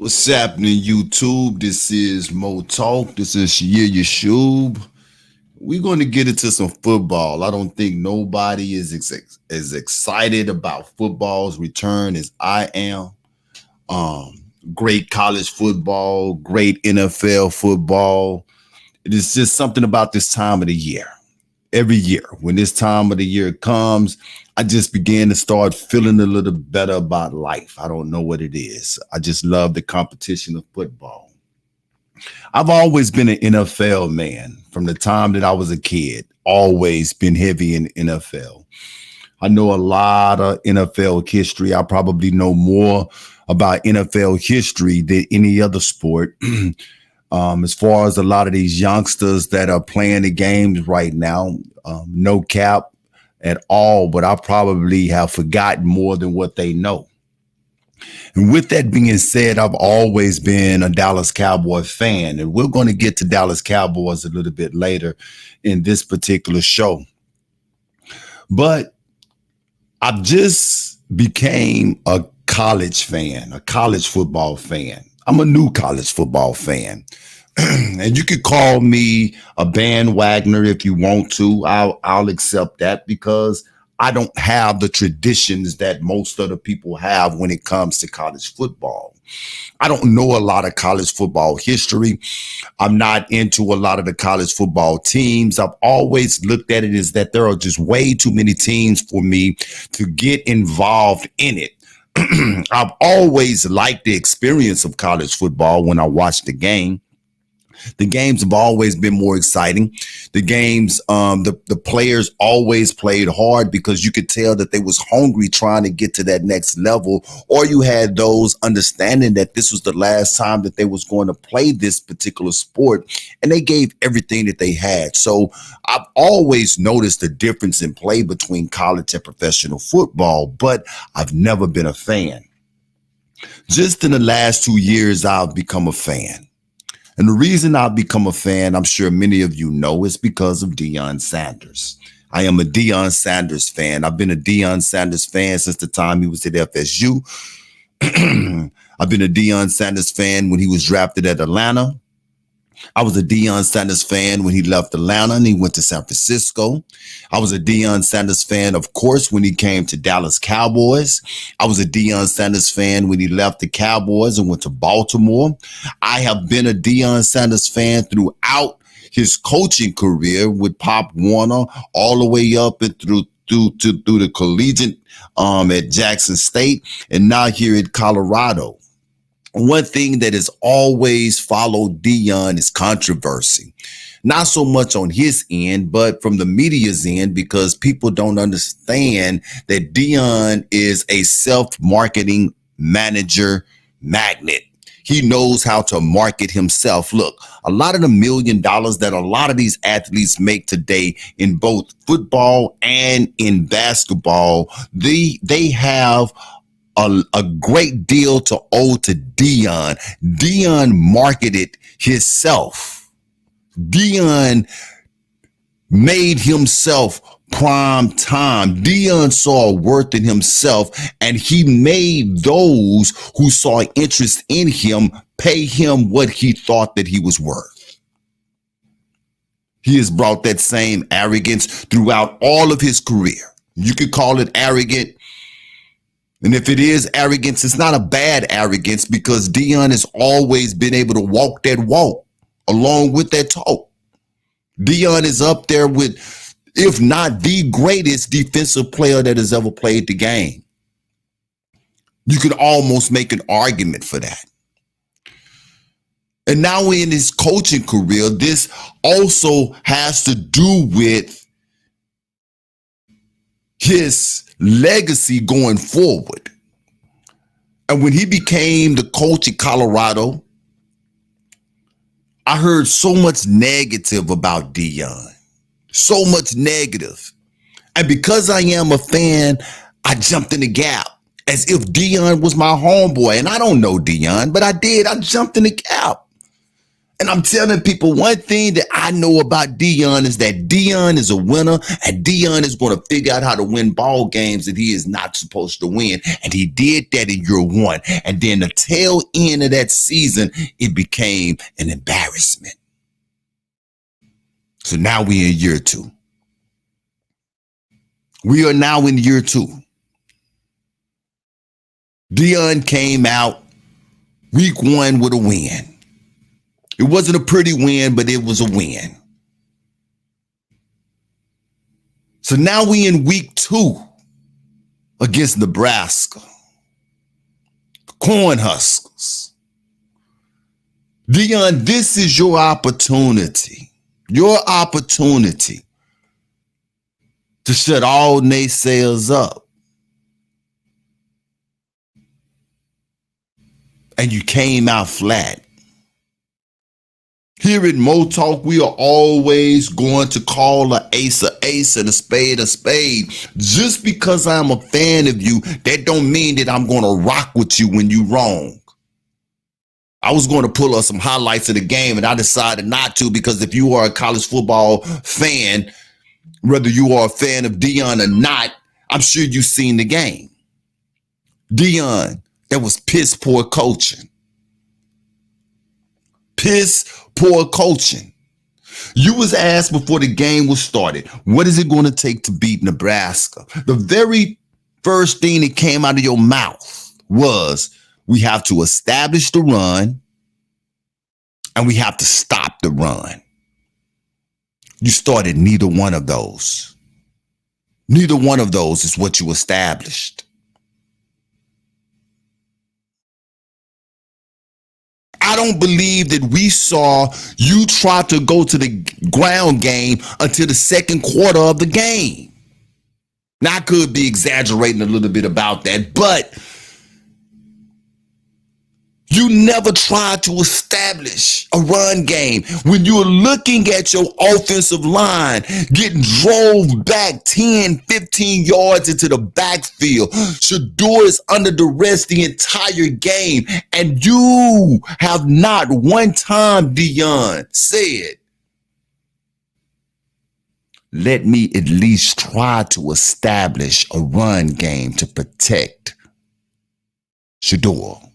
What's happening, YouTube? This is Mo Talk. This is Shia Yashub. We're going to get into some football. I don't think nobody is as excited about football's return as I am. Um, Great college football, great NFL football. It is just something about this time of the year. Every year, when this time of the year comes, I just begin to start feeling a little better about life. I don't know what it is. I just love the competition of football. I've always been an NFL man from the time that I was a kid, always been heavy in NFL. I know a lot of NFL history. I probably know more about NFL history than any other sport. As far as a lot of these youngsters that are playing the games right now, no cap at all, but I probably have forgotten more than what they know. And with that being said, I've always been a Dallas Cowboy fan, and we're going to get to Dallas Cowboys a little bit later in this particular show. But I've just became a college fan, a college football fan. I'm a new college football fan. And you could call me a bandwagoner if you want to. I'll accept that because I don't have the traditions that most other people have when it comes to college football. I don't know a lot of college football history. I'm not into a lot of the college football teams. I've always looked at it as that there are just way too many teams for me to get involved in it. I've always liked the experience of college football when I watch the game. The games have always been more exciting. The games, the players always played hard because you could tell that they was hungry trying to get to that next level, or you had those understanding that this was the last time that they was going to play this particular sport, and they gave everything that they had. So I've always noticed the difference in play between college and professional football, but I've never been a fan. Just in the last 2 years, I've become a fan. And the reason I've become a fan, I'm sure many of you know, is because of Deion Sanders. I am a Deion Sanders fan. I've been a Deion Sanders fan since the time he was at FSU. I've been a Deion Sanders fan when he was drafted at Atlanta. I was a Deion Sanders fan when he left Atlanta and he went to San Francisco. I was a Deion Sanders fan, of course, when he came to Dallas Cowboys. I was a Deion Sanders fan when he left the Cowboys and went to Baltimore. I have been a Deion Sanders fan throughout his coaching career with Pop Warner all the way up and through the collegiate at Jackson State and now here at Colorado. One thing that has always followed Deion is controversy. Not so much on his end, but from the media's end, because people don't understand that Deion is a self-marketing manager magnet. He knows how to market himself. Look, a lot of the $1 million that a lot of these athletes make today in both football and in basketball, they have a great deal to owe to Deion. Deion marketed himself. Deion made himself prime time. Deion saw a worth in himself, and he made those who saw interest in him pay him what he thought that he was worth. He has brought that same arrogance throughout all of his career. You could call it arrogant. And if it is arrogance, it's not a bad arrogance because Deion has always been able to walk that walk along with that talk. Deion is up there with, if not the greatest defensive player that has ever played the game. You could almost make an argument for that. And now in his coaching career, this also has to do with his legacy going forward. And when he became the coach in Colorado, I heard so much negative about Deion. So much negative. And because I am a fan, I jumped in the gap as if Deion was my homeboy. And I don't know Deion, but I did. I jumped in the gap. And I'm telling people one thing that I know about Deion is that Deion is a winner, and Deion is going to figure out how to win ball games that he is not supposed to win. And he did that in year one. And then the tail end of that season, it became an embarrassment. So now we're in year two. We are now in year two. Deion came out week one with a win. It wasn't a pretty win, but it was a win. So now we in week two against Nebraska. Cornhuskers. Deion, this is your opportunity. Your opportunity to shut all naysayers up. And you came out flat. Here at Mo Talk, we are always going to call an ace and a spade a spade. Just because I'm a fan of you, that don't mean that I'm going to rock with you when you're wrong. I was going to pull up some highlights of the game, and I decided not to, because if you are a college football fan, whether you are a fan of Deion or not, I'm sure you've seen the game. Deion, that was piss poor coaching. Piss poor coaching. You was asked before the game was started, what is it going to take to beat Nebraska? The very first thing that came out of your mouth was, we have to establish the run and we have to stop the run. You started neither one of those. Neither one of those is what you established. I don't believe that we saw you try to go to the ground game until the second quarter of the game. Now, I could be exaggerating a little bit about that, but you never tried to establish a run game. When you're looking at your offensive line getting drove back 10, 15 yards into the backfield, Shedeur is under duress the entire game, and you have not one time, Deion, said, let me at least try to establish a run game to protect Shedeur.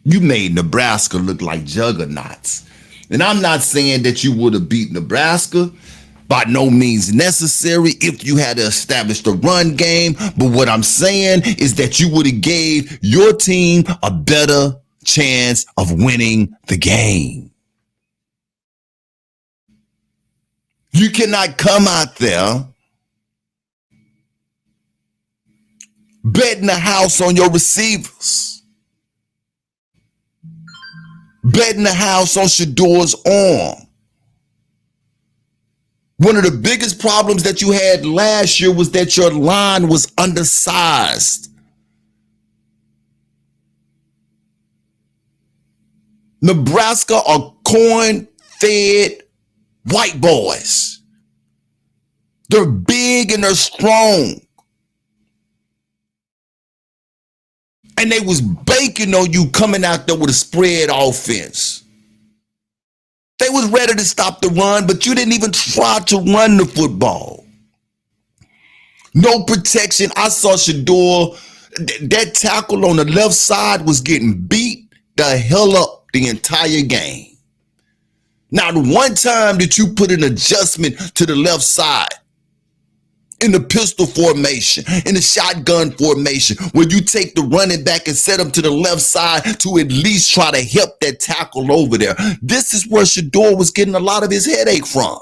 You made Nebraska look like juggernauts. And I'm not saying that you would have beat Nebraska. By no means necessary if you had to establish the run game. But what I'm saying is that you would have gave your team a better chance of winning the game. You cannot come out there betting the house on your receivers, betting the house on Shedeur's arm. One of the biggest problems that you had last year was that your line was undersized. Nebraska are corn-fed white boys. They're big and they're strong. And they was banking on you coming out there with a spread offense. They was ready to stop the run, but you didn't even try to run the football. No protection. I saw Shedeur, that tackle on the left side was getting beat the hell up the entire game. Not one time did you put an adjustment to the left side. In the pistol formation, in the shotgun formation, where you take the running back and set him to the left side to at least try to help that tackle over there. This is where Shedeur was getting a lot of his headache from.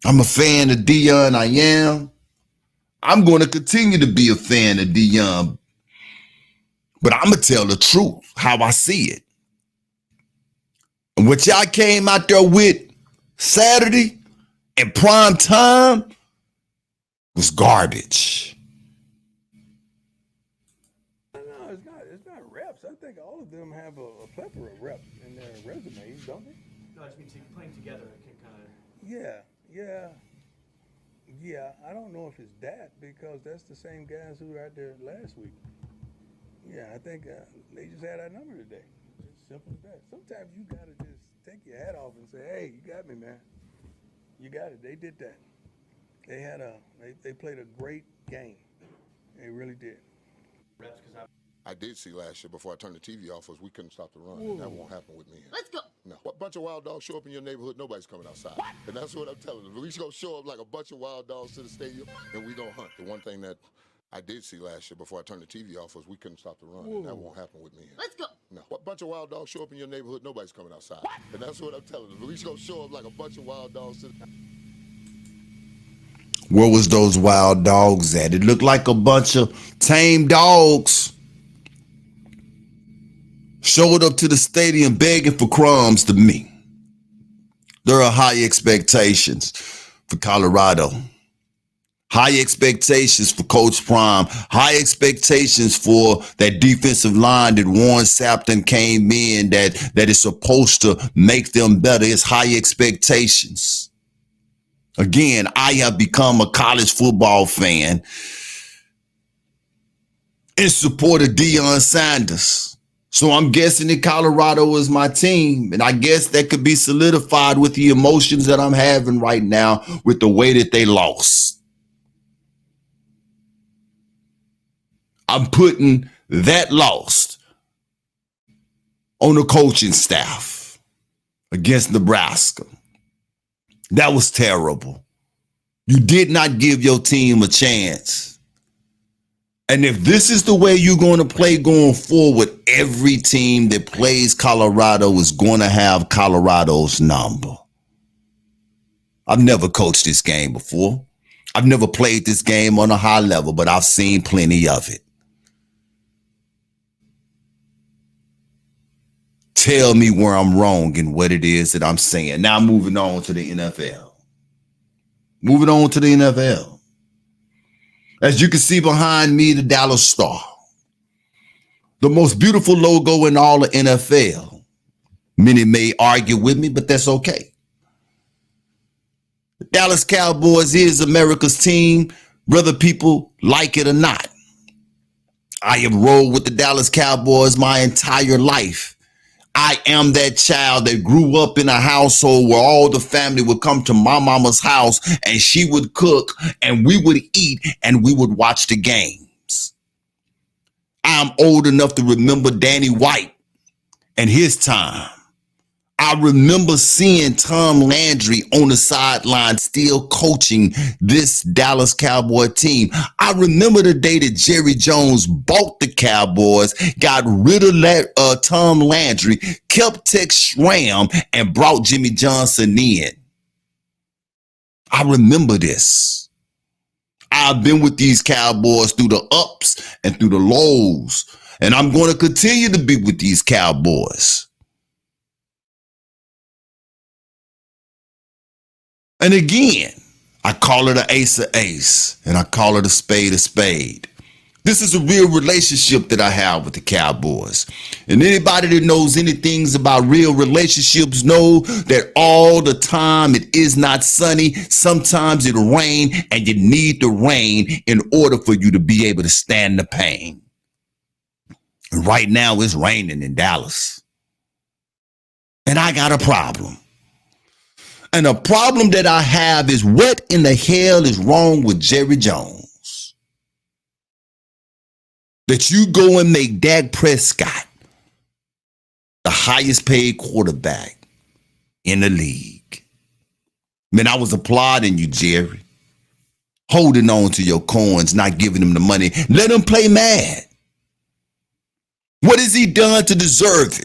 I'm a fan of Deion, I am. I'm going to continue to be a fan of Deion. But I'm going to tell the truth, how I see it. And what y'all came out there with Saturday in prime time was garbage. No, it's not reps. I think all of them have a plethora of reps in their resumes, don't they? No, I just mean playing together. It can kind of. Yeah. Yeah, I don't know if it's that because that's the same guys who were out there last week. Yeah, I think they just had our number today. It's simple as that. Sometimes you gotta just take your hat off and say, "Hey, you got me, man. You got it." They did that. They played a great game. They really did. I did see last year before I turned the TV off was we couldn't stop the run. Whoa. That won't happen with me. Let's go. No. A bunch of wild dogs show up in your neighborhood, nobody's coming outside. What? And that's what I'm telling them. We gonna show up like a bunch of wild dogs to the stadium and we gonna hunt. The one thing that I did see last year before I turned the TV off was we couldn't stop the run. Whoa. And that won't happen with me. Let's go. No. A bunch of wild dogs show up in your neighborhood, nobody's coming outside. What? And that's what I'm telling them. We gonna show up like a bunch of wild dogs to the Where was those wild dogs at? It looked like a bunch of tame dogs showed up to the stadium begging for crumbs to me. There are high expectations for Colorado. High expectations for Coach Prime. High expectations for that defensive line that Warren Sampson came in that is supposed to make them better. It's high expectations. Again, I have become a college football fan in support of Deion Sanders. So I'm guessing that Colorado is my team. And I guess that could be solidified with the emotions that I'm having right now with the way that they lost. I'm putting that loss on the coaching staff against Nebraska. That was terrible. You did not give your team a chance. And if this is the way you're going to play going forward, every team that plays Colorado is going to have Colorado's number. I've never coached this game before. I've never played this game on a high level, but I've seen plenty of it. Tell me where I'm wrong and what it is that I'm saying. Now moving on to the NFL. Moving on to the NFL. As you can see behind me, the Dallas Star. The most beautiful logo in all of NFL. Many may argue with me, but that's okay. The Dallas Cowboys is America's team, whether people like it or not. I have rolled with the Dallas Cowboys my entire life. I am that child that grew up in a household where all the family would come to my mama's house and she would cook and we would eat and we would watch the games. I'm old enough to remember Danny White and his time. I remember seeing Tom Landry on the sideline still coaching this Dallas Cowboy team. I remember the day that Jerry Jones bought the Cowboys, got rid of Tom Landry, kept Tex Schramm, and brought Jimmy Johnson in. I remember this. I've been with these Cowboys through the ups and through the lows, and I'm going to continue to be with these Cowboys. And again, I call it an ace a ace, and I call it a spade a spade. This is a real relationship that I have with the Cowboys. And anybody that knows anything about real relationships know that all the time it is not sunny. Sometimes it rains, and you need the rain in order for you to be able to stand the pain. And right now it's raining in Dallas. And I got a problem. And the problem that I have is what in the hell is wrong with Jerry Jones? That you go and make Dak Prescott the highest paid quarterback in the league. Man, I was applauding you, Jerry. Holding on to your coins, not giving him the money. Let him play mad. What has he done to deserve it?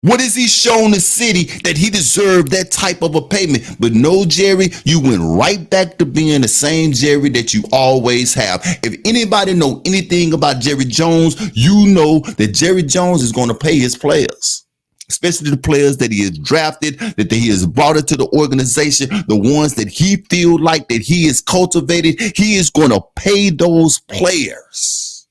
What has he shown the city that he deserved that type of a payment? But no, Jerry, you went right back to being the same Jerry that you always have. If anybody know anything about Jerry Jones, you know that Jerry Jones is going to pay his players, especially the players that he has drafted, that he has brought into the organization, the ones that he feel like that he has cultivated. He is going to pay those players.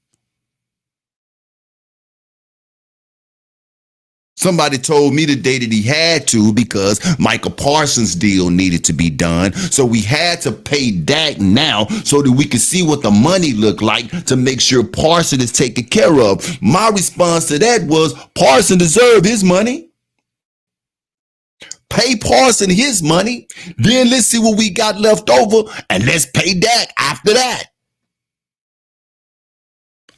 Somebody told me today that he had to because Michael Parsons' deal needed to be done. So we had to pay Dak now so that we could see what the money looked like to make sure Parsons is taken care of. My response to that was Parsons deserved his money. Pay Parsons his money. Then let's see what we got left over and let's pay Dak after that.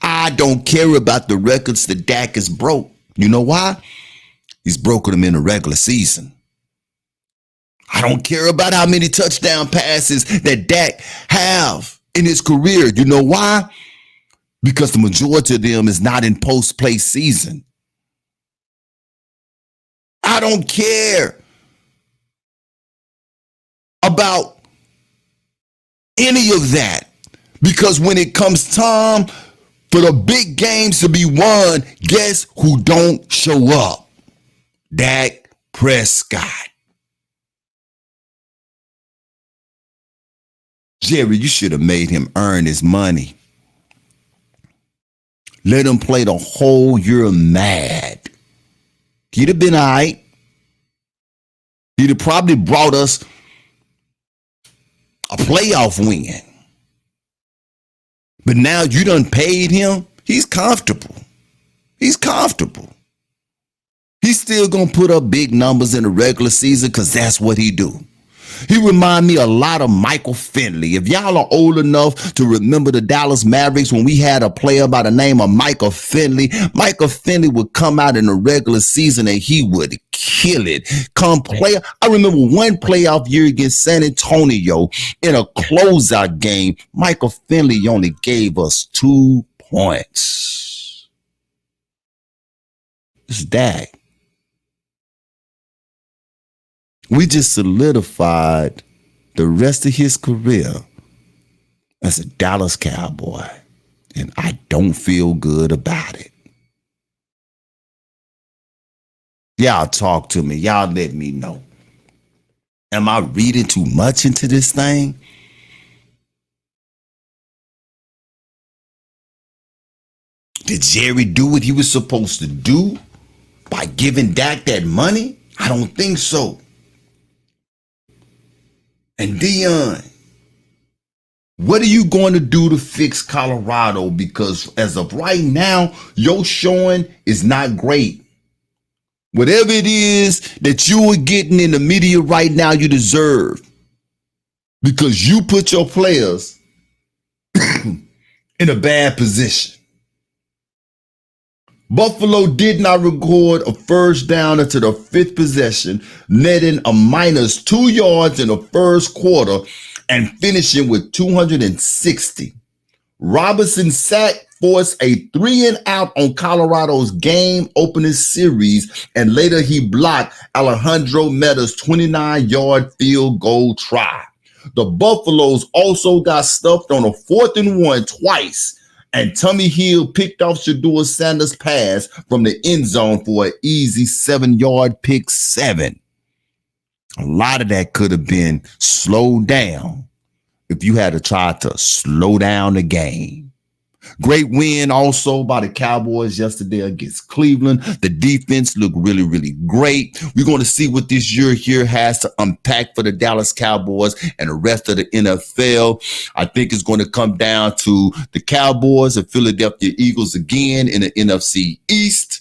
I don't care about the records that Dak is broke. You know why? He's broken them in the regular season. I don't care about how many touchdown passes that Dak have in his career. You know why? Because the majority of them is not in post-play season. I don't care about any of that because when it comes time for the big games to be won, guess who don't show up? Dak Prescott. Jerry, you should have made him earn his money. Let him play the whole year mad. He'd have been all right. He'd have probably brought us a playoff win. But now you done paid him. He's comfortable. He's comfortable. He's still going to put up big numbers in the regular season because that's what he do. He remind me a lot of Michael Finley. If y'all are old enough to remember the Dallas Mavericks when we had a player by the name of Michael Finley would come out in the regular season and he would kill it. I remember one playoff year against San Antonio in a closeout game. Michael Finley only gave us 2 points. It's Dak. We just solidified the rest of his career as a Dallas Cowboy, and I don't feel good about it. Y'all talk to me. Y'all let me know. Am I reading too much into this thing? Did Jerry do what he was supposed to do by giving Dak that money? I don't think so. And Deion, what are you going to do to fix Colorado? Because as of right now, your showing is not great. Whatever it is that you are getting in the media right now, you deserve. Because you put your players in a bad position. Buffalo did not record a first down until the 5th possession, netting a minus 2 yards in the first quarter and finishing with 260. Robinson's sack forced a 3-and-out on Colorado's game-opening series, and later he blocked Alejandro Meta's 29-yard field goal try. The Buffaloes also got stuffed on a 4th and 1 twice, and Tommy Hill picked off Shedeur Sanders' pass from the end zone for an easy 7-yard pick 7. A lot of that could have been slowed down if you had to try to slow down the game. Great win also by the Cowboys yesterday against Cleveland. The defense looked really, really great. We're going to see what this year here has to unpack for the Dallas Cowboys and the rest of the NFL. I think it's going to come down to the Cowboys and Philadelphia Eagles again in the NFC East.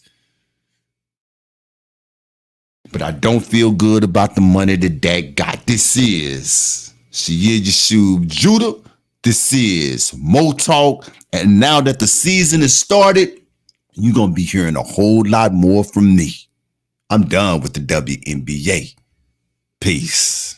But I don't feel good about the money that Dak got. This is Shia Yeshub Judah. This is Mo Talk. And now that the season has started, you're going to be hearing a whole lot more from me. I'm done with the WNBA. Peace.